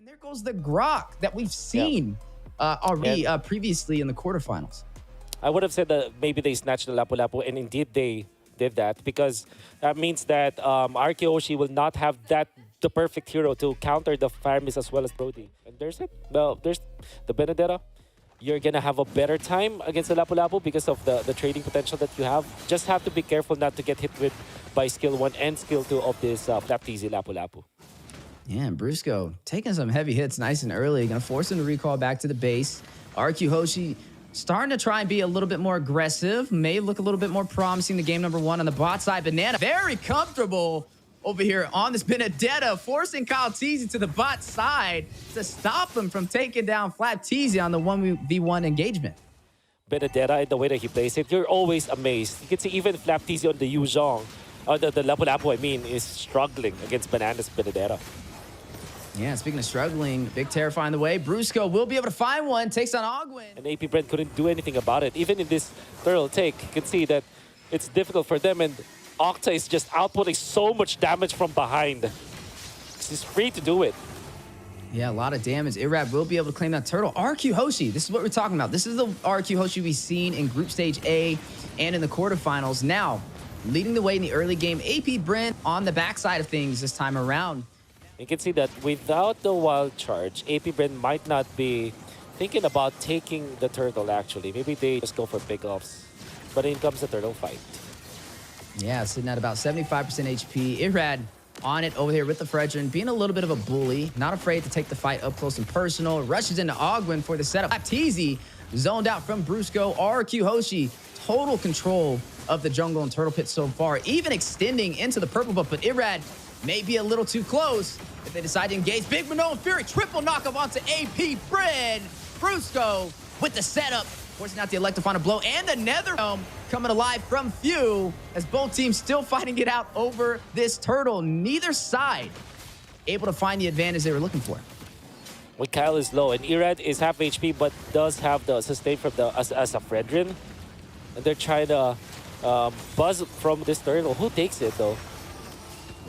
And there goes the Rrq that we've seen already previously in the quarterfinals. I would have said that maybe they snatched the Lapu-Lapu, and indeed they did that, because that means that Rrq Hoshi will not have the perfect hero to counter the Fire Mist as well as Brody. And there's it. Well, there's the Benedetta. You're going to have a better time against the Lapu-Lapu because of the trading potential that you have. Just have to be careful not to get hit with by skill 1 and skill 2 of this Flapteasy Lapu-Lapu. Yeah, and Brusco taking some heavy hits nice and early. Going to force him to recall back to the base. Rrq Hoshi starting to try and be a little bit more aggressive. May look a little bit more promising to game number 1 on the bot side. Banana very comfortable over here on this Benedetta, forcing Kyle Teasy to the bot side to stop him from taking down Flapteasy on the 1v1 engagement. Benedetta, and the way that he plays it, you're always amazed. You can see even Flapteasy on the Yuzhong, the Lapu-Lapu, I mean, is struggling against Banana's Benedetta. Yeah, speaking of struggling, big Terrify in the way. Brusco will be able to find one, takes on Ogwin. And AP Bren couldn't do anything about it. Even in this turtle take, you can see that it's difficult for them, and Octa is just outputting so much damage from behind. He's free to do it. Yeah, a lot of damage. Irad will be able to claim that turtle. Rrq Hoshi, this is what we're talking about. This is the Rrq Hoshi we've seen in Group Stage A and in the quarterfinals. Now, leading the way in the early game, AP Bren on the backside of things this time around. You can see that without the wild charge, AP Bren might not be thinking about taking the turtle, actually. Maybe they just go for pickoffs. But in comes the turtle fight. Yeah, sitting at about 75% HP. Irad on it over here with the Fredrin, being a little bit of a bully, not afraid to take the fight up close and personal. Rushes into Ogwin for the setup. Flapteasy zoned out from Brusco. Rrq Hoshi, total control of the jungle and turtle pit so far, even extending into the purple buff, but Irad may be a little too close if they decide to engage. Big Manoa Fury, triple knockup onto AP Bren. Brusco with the setup, forcing out the electrifying blow, and the Nether Realm coming alive from Few, as both teams still fighting it out over this turtle. Neither side able to find the advantage they were looking for. When Kyle is low, and Irad is half HP, but does have the sustain from the as a Fredrin. And they're trying to buzz from this turtle. Who takes it, though?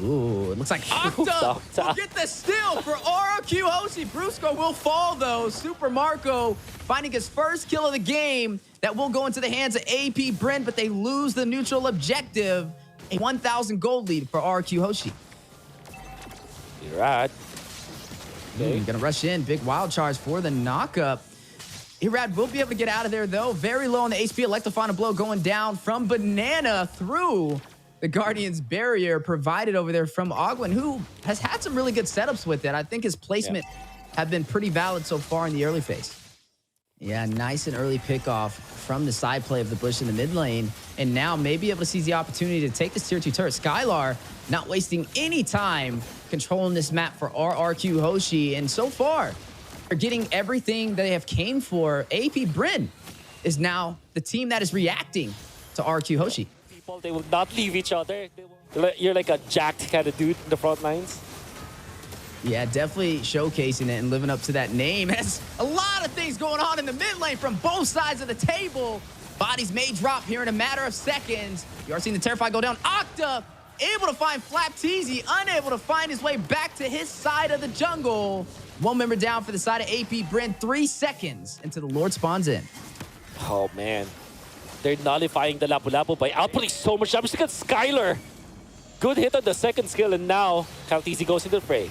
Ooh, it looks like Octa will get the steal for Rrq Hoshi. Brusco will fall, though. Super Marco finding his first kill of the game. That will go into the hands of AP Bren, but they lose the neutral objective. A 1,000 gold lead for Rrq Hoshi. Irad. Okay. Gonna rush in. Big wild charge for the knockup. Irad will be able to get out of there, though. Very low on the HP. Electrifying blow going down from Banana through the Guardian's barrier provided over there from Ogwin, who has had some really good setups with it. I think his placement have been pretty valid so far in the early phase. Yeah, nice and early pickoff from the side play of the Bush in the mid lane. And now maybe able to seize the opportunity to take this tier 2 turret. Skylar not wasting any time controlling this map for Rrq Hoshi. And so far, they're getting everything they have came for. AP Bren is now the team that is reacting to Rrq Hoshi. They will not leave each other. You're like a jacked kind of dude in the front lines. Yeah, definitely showcasing it and living up to that name. There's a lot of things going on in the mid lane from both sides of the table. Bodies may drop here in a matter of seconds. You are seeing the Terrify go down. Octa able to find Flapteasy, unable to find his way back to his side of the jungle. One member down for the side of AP Bren. 3 seconds until the Lord spawns in. Oh, man. They're nullifying the Lapu-Lapu by outputting so much damage. Look at Skylar. Good hit on the second skill, and now Flapteasy goes into the fray.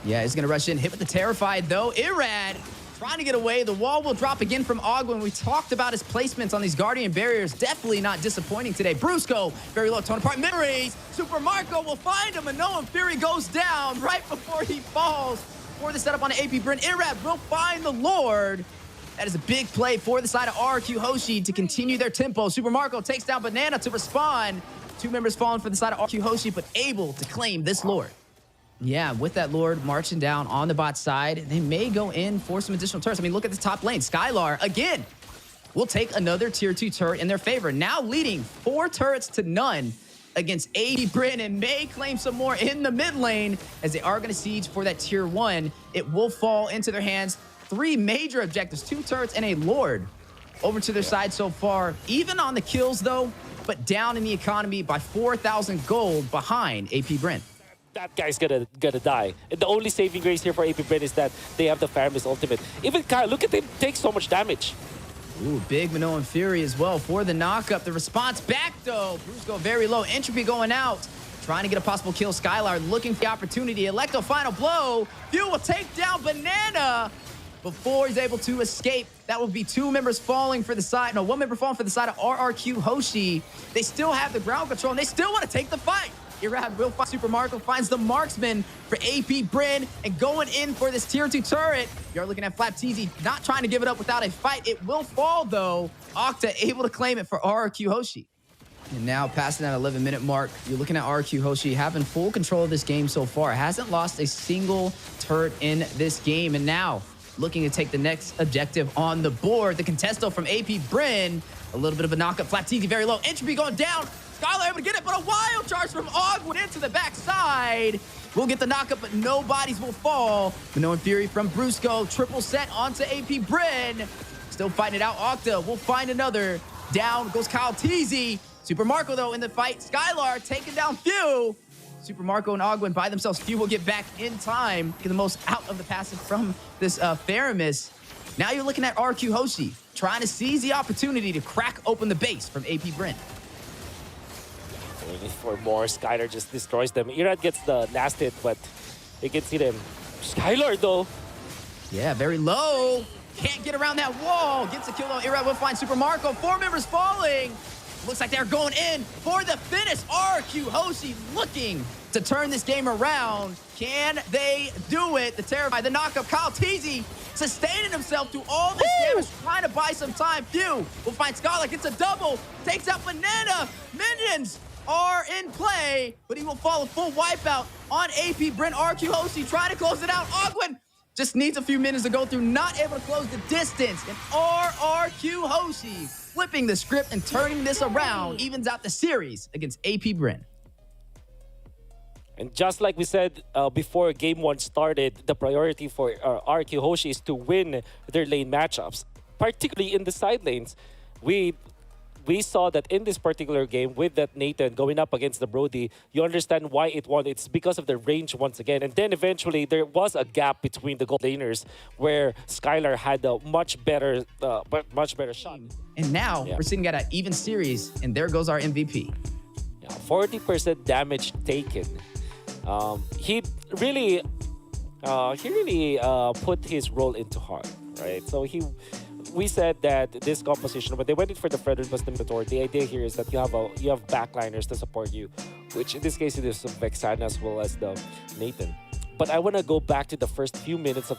Yeah, he's going to rush in. Hit with the Terrified, though. Irad trying to get away. The wall will drop again from Ogwin. We talked about his placements on these Guardian barriers. Definitely not disappointing today. Brusco, very low, torn apart memories. Super Marco will find him, and Manoa Fury goes down right before he falls. For the setup on AP Bren, Irad will find the Lord. That is a big play for the side of Rrq Hoshi to continue their tempo. Super Marco takes down Banana to respond. 2 members falling for the side of Rrq Hoshi, but able to claim this Lord. Yeah, with that Lord marching down on the bot side, they may go in for some additional turrets. I mean, look at the top lane. Skylar, again, will take another tier 2 turret in their favor. Now leading 4 turrets to none against AP Bren, and may claim some more in the mid lane as they are going to siege for that tier 1. It will fall into their hands. 3 major objectives, 2 turrets and a Lord over to their side so far. Even on the kills, though, but down in the economy by 4,000 gold behind AP Bren. that guy's gonna die. And the only saving grace here for APBR is that they have the Faramis ultimate. Even Kyle, look at him take so much damage. Ooh, big Minoan Fury as well for the knockup. The response back, though. Brusco very low. Entropy going out. Trying to get a possible kill. Skylar looking for the opportunity. Electo final blow. Fuel will take down Banana before he's able to escape. That will be 2 members falling for the side. No, 1 member falling for the side of Rrq Hoshi. They still have the ground control, and they still want to take the fight. Irad will find Super Marco, finds the marksman for AP Bren, and going in for this tier 2 turret. You're looking at Flapteezy, not trying to give it up without a fight. It will fall, though. Octa able to claim it for Rrq Hoshi. And now, passing that 11-minute mark, you're looking at Rrq Hoshi having full control of this game so far. Hasn't lost a single turret in this game. And now, looking to take the next objective on the board. The contesto from AP Bren. A little bit of a knockup. Flapteezy very low. Entropy going down. Skylar able to get it, but a wild charge from Ogwood into the backside. We'll get the knockup, but no bodies will fall. Minoan Fury from Brusco. Triple set onto AP Bren. Still fighting it out. Octa will find another. Down goes Kyle Teasy. Super Marco, though, in the fight. Skylar taking down Few. Super Marco and Ogwin by themselves. Few will get back in time. Get the most out of the passive from this Faramis. Now you're looking at Rrq Hoshi, trying to seize the opportunity to crack open the base from AP Bren. Waiting for more. Skylar just destroys them. Irad gets the last hit, but you can see them. Skylar, though. Yeah, very low. Can't get around that wall. Gets a kill, though. Irad will find Super Marco. 4 members falling. Looks like they're going in for the finish. Rrq Hoshi looking to turn this game around. Can they do it? The terrified, the knockup. Kyle Teasy sustaining himself through all this damage, trying to buy some time. Few will find Skylar, gets a double, takes out Banana. Minions are in play, but he will fall a full wipeout on AP Bren. Rrq Hoshi trying to close it out. Ogwin just needs a few minutes to go through, not able to close the distance. And Rrq Hoshi flipping the script and turning this around, evens out the series against AP Bren. And just like we said before Game 1 started, the priority for Rrq Hoshi is to win their lane matchups, particularly in the side lanes. We saw that in this particular game with that Nathan going up against the Brody, you understand why it won. It's because of the range once again. And then eventually there was a gap between the gold laners where Skylar had a much better shot. And now we're sitting at an even series, and there goes our MVP. Yeah, 40% damage taken. He really put his role into heart, right? So we said that this composition, when they went in for the Frederick Bastimbator, the idea here is that you have backliners to support you, which in this case it is Vexana as well as the Nathan. But I want to go back to the first few minutes of the